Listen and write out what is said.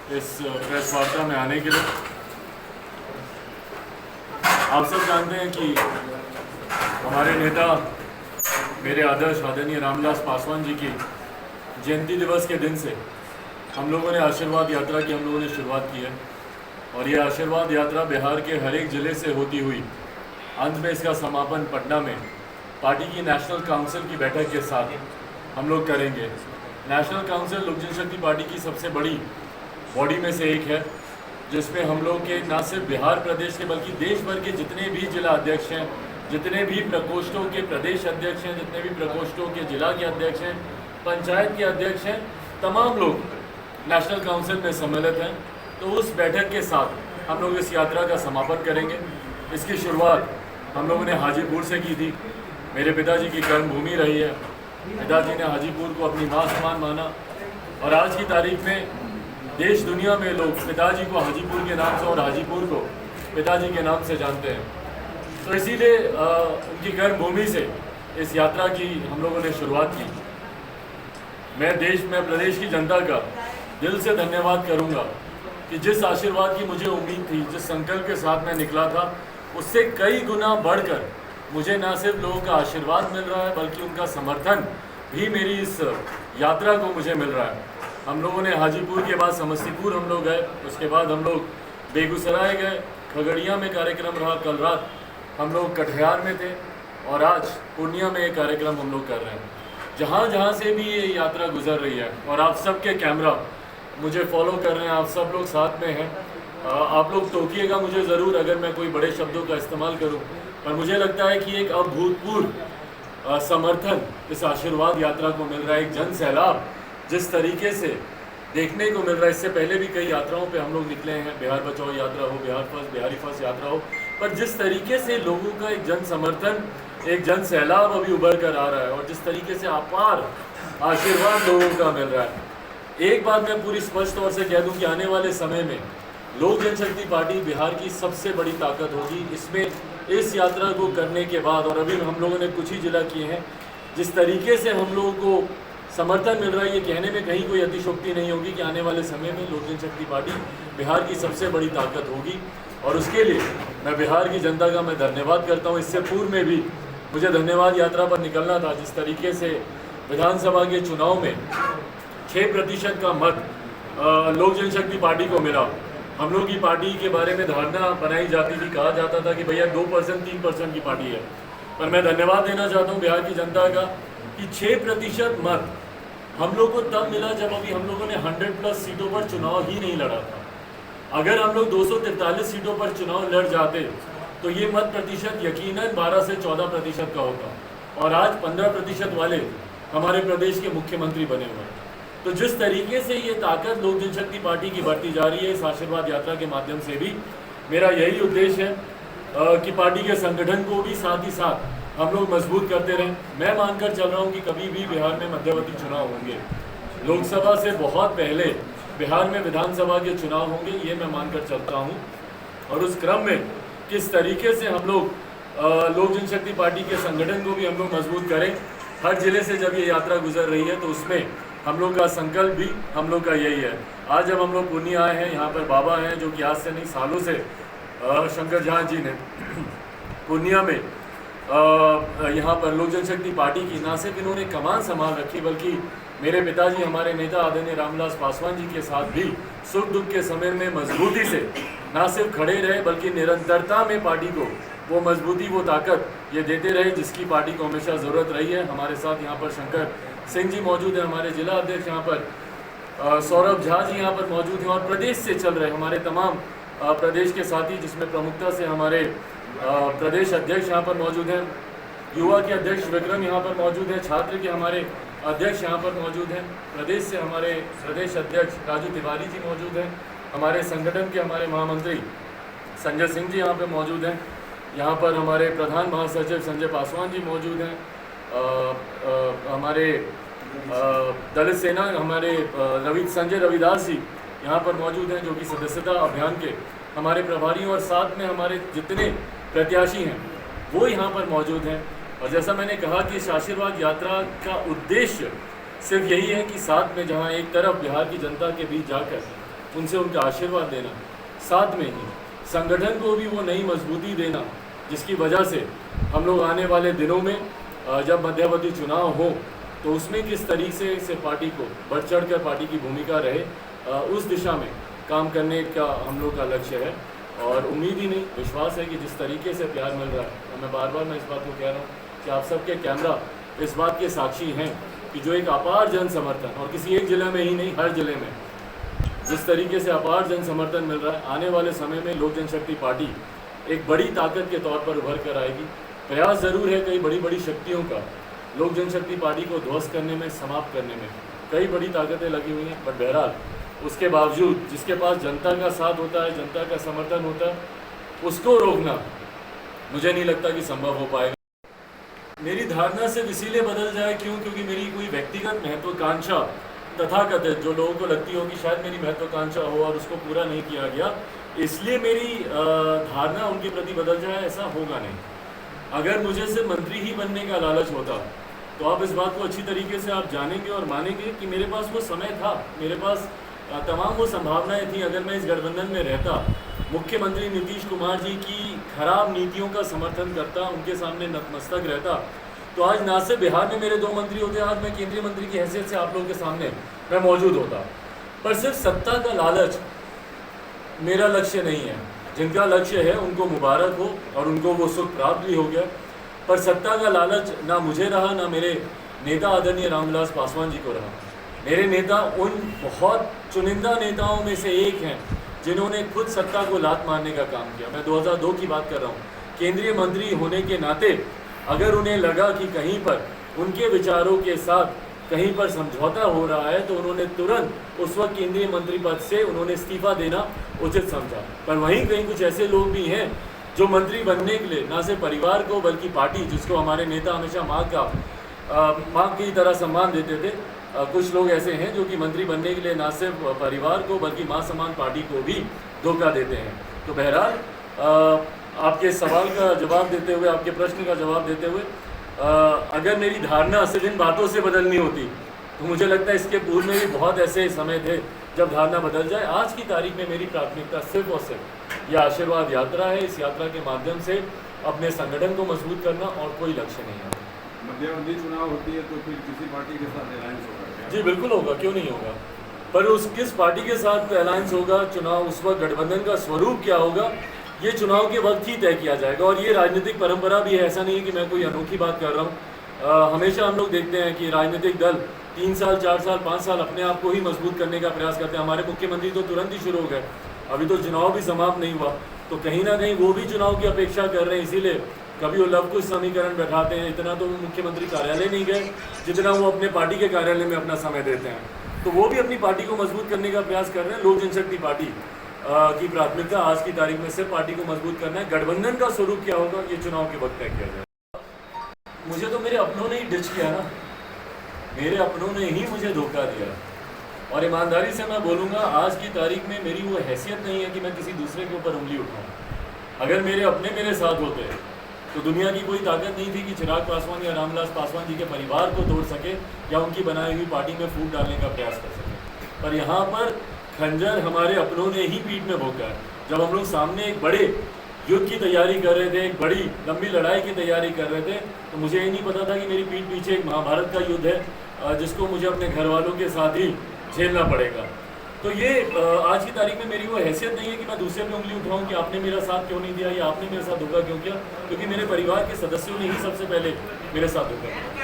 इस प्रेस वार्ता में आने के लिए। आप सब जानते हैं कि हमारे नेता मेरे आदर्श आदरणीय रामविलास पासवान जी की जयंती दिवस के दिन से हम लोगों ने आशीर्वाद यात्रा की शुरुआत की है और ये आशीर्वाद यात्रा बिहार के हर एक ज़िले से होती हुई अंत में इसका समापन पटना में पार्टी की नेशनल काउंसिल की बैठक के साथ हम लोग करेंगे। नेशनल काउंसिल लोक जनशक्ति पार्टी की सबसे बड़ी बॉडी में से एक है, जिसमें हम लोग के न सिर्फ बिहार प्रदेश के बल्कि देश भर के जितने भी जिला अध्यक्ष हैं, जितने भी प्रकोष्ठों के प्रदेश अध्यक्ष हैं, जितने भी प्रकोष्ठों के जिला के अध्यक्ष हैं, पंचायत के अध्यक्ष हैं, तमाम लोग नेशनल काउंसिल में सम्मिलित हैं। तो उस बैठक के साथ हम लोग इस यात्रा का समापन करेंगे। इसकी शुरुआत हम लोगों ने हाजीपुर से की थी। मेरे पिताजी की कर्मभूमि रही है। पिताजी ने हाजीपुर को अपनी माँ समान माना और आज की तारीख में देश दुनिया में लोग पिताजी को हाजीपुर के नाम से और हाजीपुर को पिताजी के नाम से जानते हैं। तो इसीलिए उनकी कर्मभूमि से इस यात्रा की हम लोगों ने शुरुआत की। मैं प्रदेश की जनता का दिल से धन्यवाद करूंगा कि जिस आशीर्वाद की मुझे उम्मीद थी, जिस संकल्प के साथ मैं निकला था, उससे कई गुना बढ़कर मुझे न सिर्फ लोगों का आशीर्वाद मिल रहा है बल्कि उनका समर्थन भी मेरी इस यात्रा को मुझे मिल रहा है। हम लोगों ने हाजीपुर के बाद समस्तीपुर हम लोग गए, उसके बाद हम लोग बेगूसराय गए, खगड़िया में कार्यक्रम रहा, कल रात हम लोग कटिहार में थे और आज पूर्णिया में एक कार्यक्रम हम लोग कर रहे हैं। जहाँ जहाँ से भी ये यात्रा गुजर रही है और आप सबके कैमरा मुझे फॉलो कर रहे हैं, आप सब लोग साथ में हैं। आप लोग टोकिएगा मुझे ज़रूर अगर मैं कोई बड़े शब्दों का इस्तेमाल करूं, पर मुझे लगता है कि एक अभूतपूर्व समर्थन इस आशीर्वाद यात्रा को मिल रहा है। एक जन सैलाब जिस तरीके से देखने को मिल रहा है, इससे पहले भी कई यात्राओं पे हम लोग निकले हैं, बिहार बचाओ यात्रा हो, बिहारी फर्स्ट यात्रा हो, पर जिस तरीके से लोगों का एक जन समर्थन, एक जन सैलाब अभी उभर कर आ रहा है और जिस तरीके से अपार आशीर्वाद लोगों का मिल रहा है। एक बात मैं पूरी स्पष्ट तौर से कह दूं कि आने वाले समय में लोक जनशक्ति पार्टी बिहार की सबसे बड़ी ताकत होगी। इसमें इस यात्रा को करने के बाद, और अभी हम लोगों ने कुछ ही जिला किए हैं, जिस तरीके से हम लोगों को समर्थन मिल रहा है, ये कहने में कहीं कोई अतिशोक्ति नहीं होगी कि आने वाले समय में लोक जनशक्ति पार्टी बिहार की सबसे बड़ी ताकत होगी। और उसके लिए मैं बिहार की जनता का मैं धन्यवाद करता हूँ। इससे पूर्व में भी मुझे धन्यवाद यात्रा पर निकलना था। जिस तरीके से विधानसभा के चुनाव में 6% का मत लोक जनशक्ति पार्टी को मिला। हम लोग की पार्टी के बारे में धारणा बनाई जाती थी, कहा जाता था कि भैया 2% 3% की पार्टी है, पर मैं धन्यवाद देना चाहता हूँ बिहार की जनता का कि 6% मत हम लोग को तब मिला जब अभी हम लोगों ने 100+ सीटों पर चुनाव ही नहीं लड़ा था। अगर हम लोग 243 सीटों पर चुनाव लड़ जाते तो ये मत प्रतिशत यकीनन 12 से 14% का होता और आज 15% वाले हमारे प्रदेश के मुख्यमंत्री बने हुए हैं। तो जिस तरीके से ये ताकत लोक जनशक्ति पार्टी की बढ़ती जा रही है, इस आशीर्वाद यात्रा के माध्यम से भी मेरा यही उद्देश्य है कि पार्टी के संगठन को भी साथ ही साथ हम लोग मजबूत करते रहें। मैं मानकर चल रहा हूँ कि कभी भी बिहार में मध्यवर्ती चुनाव होंगे, लोकसभा से बहुत पहले बिहार में विधानसभा के चुनाव होंगे, ये मैं मानकर चलता हूँ। और उस क्रम में किस तरीके से हम लोग लोक जनशक्ति पार्टी के संगठन को भी हम लोग मजबूत करें। हर जिले से जब ये यात्रा गुजर रही है तो उसमें हम लोग का संकल्प भी हम लोग का यही है। आज जब हम लोग पूर्णिया आए हैं, यहाँ पर बाबा हैं जो कि आज से नहीं सालों से शंकर जहाँ जी ने पूर्णिया में यहाँ पर लोक जनशक्ति पार्टी की ना सिर्फ इन्होंने कमान संभाल रखी बल्कि मेरे पिताजी हमारे नेता आदरणीय रामविलास पासवान जी के साथ भी सुख दुख के समय में मजबूती से ना सिर्फ खड़े रहे बल्कि निरंतरता में पार्टी को वो मजबूती, वो ताकत ये देते रहे जिसकी पार्टी को हमेशा ज़रूरत रही है। हमारे साथ यहाँ पर शंकर सिंह जी मौजूद हैं, हमारे जिला अध्यक्ष यहाँ पर सौरभ झा जी यहाँ पर मौजूद हैं और प्रदेश से चल रहे हमारे तमाम प्रदेश के साथी, जिसमें प्रमुखता से हमारे प्रदेश अध्यक्ष यहाँ पर मौजूद हैं, युवा के अध्यक्ष विक्रम यहाँ पर मौजूद हैं, छात्र के हमारे अध्यक्ष यहाँ पर मौजूद हैं, प्रदेश से हमारे प्रदेश अध्यक्ष राजू तिवारी जी मौजूद हैं, हमारे संगठन के हमारे महामंत्री संजय सिंह जी यहाँ पर मौजूद हैं, यहाँ पर हमारे प्रधान महासचिव संजय पासवान जी मौजूद हैं, हमारे दलित सेना हमारे संजय रविदास जी यहाँ पर मौजूद हैं जो कि सदस्यता अभियान के हमारे प्रभारी हैं और साथ में हमारे जितने प्रत्याशी हैं वो यहाँ पर मौजूद हैं। और जैसा मैंने कहा कि इस आशीर्वाद यात्रा का उद्देश्य सिर्फ यही है कि साथ में जहाँ एक तरफ बिहार की जनता के बीच जाकर उनसे उनका आशीर्वाद लेना, साथ में ही संगठन को भी वो नई मजबूती देना जिसकी वजह से हम लोग आने वाले दिनों में जब मध्यावधि चुनाव हो तो उसमें किस तरीके से पार्टी को बढ़ चढ़ कर पार्टी की भूमिका रहे, उस दिशा में काम करने का हम लोग का लक्ष्य है। और उम्मीद ही नहीं, विश्वास है कि जिस तरीके से प्यार मिल रहा है, और मैं बार बार इस बात को कह रहा हूँ कि आप सबके कैमरा इस बात के साक्षी हैं कि जो एक अपार जन समर्थन, और किसी एक ज़िले में ही नहीं, हर ज़िले में जिस तरीके से अपार जन समर्थन मिल रहा है, आने वाले समय में लोक जनशक्ति पार्टी एक बड़ी ताकत के तौर पर उभर कर आएगी। प्रयास ज़रूर है कई बड़ी बड़ी शक्तियों का लोक जनशक्ति पार्टी को ध्वस्त करने में, समाप्त करने में कई बड़ी ताकतें लगी हुई हैं, बट बहरहाल उसके बावजूद जिसके पास जनता का साथ होता है, जनता का समर्थन होता है, उसको रोकना मुझे नहीं लगता कि संभव हो पाएगा। मेरी धारणा सिर्फ इसीलिए बदल जाए क्योंकि मेरी कोई व्यक्तिगत महत्वाकांक्षा तथाकथित जो लोगों को लगती हो कि शायद मेरी महत्वाकांक्षा हो और उसको पूरा नहीं किया गया, इसलिए मेरी धारणा उनके प्रति बदल जाए, ऐसा होगा नहीं। अगर मुझे सिर्फ मंत्री ही बनने का लालच होता तो आप इस बात को अच्छी तरीके से आप जानेंगे और मानेंगे कि मेरे पास वो समय था, मेरे पास तमाम वो संभावनाएं थी। अगर मैं इस गठबंधन में रहता, मुख्यमंत्री नीतीश कुमार जी की खराब नीतियों का समर्थन करता, उनके सामने नतमस्तक रहता, तो आज ना सिर्फ बिहार में मेरे 2 मंत्री होते, आज मैं केंद्रीय मंत्री की हैसियत से आप लोगों के सामने मैं मौजूद होता। पर सिर्फ सत्ता का लालच मेरा लक्ष्य नहीं है। जिनका लक्ष्य है उनको मुबारक हो और उनको वो सुख प्राप्त भी हो गया, पर सत्ता का लालच ना मुझे रहा, ना मेरे नेता आदरणीय रामविलास पासवान जी को रहा। मेरे नेता उन बहुत चुनिंदा नेताओं में से एक हैं जिन्होंने खुद सत्ता को लात मारने का काम किया। मैं 2002 की बात कर रहा हूँ। केंद्रीय मंत्री होने के नाते अगर उन्हें लगा कि कहीं पर उनके विचारों के साथ कहीं पर समझौता हो रहा है तो उन्होंने तुरंत उस वक्त केंद्रीय मंत्री पद से उन्होंने इस्तीफा देना उचित समझा। पर वहीं कहीं कुछ ऐसे लोग भी हैं जो मंत्री बनने के लिए ना सिर्फ परिवार को बल्कि पार्टी, जिसको हमारे नेता हमेशा माँ की तरह सम्मान देते थे, कुछ लोग ऐसे हैं जो कि मंत्री बनने के लिए ना सिर्फ परिवार को बल्कि माँ समान पार्टी को भी धोखा देते हैं। तो बहरहाल आपके सवाल का जवाब देते हुए, आपके प्रश्न का जवाब देते हुए, अगर मेरी धारणा सिर्फ इन बातों से बदलनी होती तो मुझे लगता है इसके पूर्व में भी बहुत ऐसे समय थे जब धारणा बदल जाए। आज की तारीख में मेरी प्राथमिकता सिर्फ और सिर्फ यह आशीर्वाद यात्रा है। इस यात्रा के माध्यम से अपने संगठन को मजबूत करना और कोई लक्ष्य नहीं है। मध्यावधि चुनाव होती है तो फिर किसी पार्टी के साथ अलायंस होगा? जी बिल्कुल होगा, क्यों नहीं होगा। पर उस किस पार्टी के साथ अलायंस होगा, चुनाव उस वक्त गठबंधन का स्वरूप क्या होगा, ये चुनाव के वक्त ही तय किया जाएगा। और ये राजनीतिक परंपरा भी है, ऐसा नहीं है कि मैं कोई अनोखी बात कर रहा हूँ। हमेशा हम लोग देखते हैं कि राजनीतिक दल 3 साल 4 साल 5 साल अपने आप को ही मजबूत करने का प्रयास करते हैं। हमारे मुख्यमंत्री तो तुरंत ही शुरू हो गए, अभी तो चुनाव भी समाप्त नहीं हुआ, तो कहीं ना कहीं वो भी चुनाव की अपेक्षा कर रहे हैं। इसीलिए कभी वो लव कुश समीकरण बैठाते हैं। इतना तो वो मुख्यमंत्री कार्यालय नहीं गए जितना वो अपने पार्टी के कार्यालय में अपना समय देते हैं। तो वो भी अपनी पार्टी को मजबूत करने का प्रयास कर रहे हैं। लोक जनशक्ति पार्टी की प्राथमिकता आज की तारीख में सिर्फ पार्टी को मजबूत करना है। गठबंधन का स्वरूप क्या होगा ये चुनाव के वक्त तय किया जाए। मुझे तो मेरे अपनों ने ही डिच किया ना, मेरे अपनों ने ही मुझे धोखा दिया। और ईमानदारी से मैं बोलूँगा, आज की तारीख में मेरी वो हैसियत नहीं है कि मैं किसी दूसरे के ऊपर उंगली उठाऊँ। अगर मेरे अपने मेरे साथ होते तो दुनिया की कोई ताकत नहीं थी कि चिराग पासवान या रामविलास पासवान जी के परिवार को तोड़ सके या उनकी बनाई हुई पार्टी में फूट डालने का प्रयास कर सके। पर यहाँ पर खंजर हमारे अपनों ने ही पीठ में भोंका है। जब हम लोग सामने एक बड़े युद्ध की तैयारी कर रहे थे, एक बड़ी लंबी लड़ाई की तैयारी कर रहे थे, तो मुझे ये नहीं पता था कि मेरी पीठ पीछे एक महाभारत का युद्ध है जिसको मुझे अपने घर वालों के साथ ही झेलना पड़ेगा। तो ये आज की तारीख में मेरी वो हैसियत नहीं है कि मैं दूसरे पे उंगली उठाऊं कि आपने मेरा साथ क्यों नहीं दिया या आपने मेरे साथ धोखा क्यों किया, क्योंकि मेरे परिवार के सदस्यों ने ही सबसे पहले मेरे साथ धोखा किया।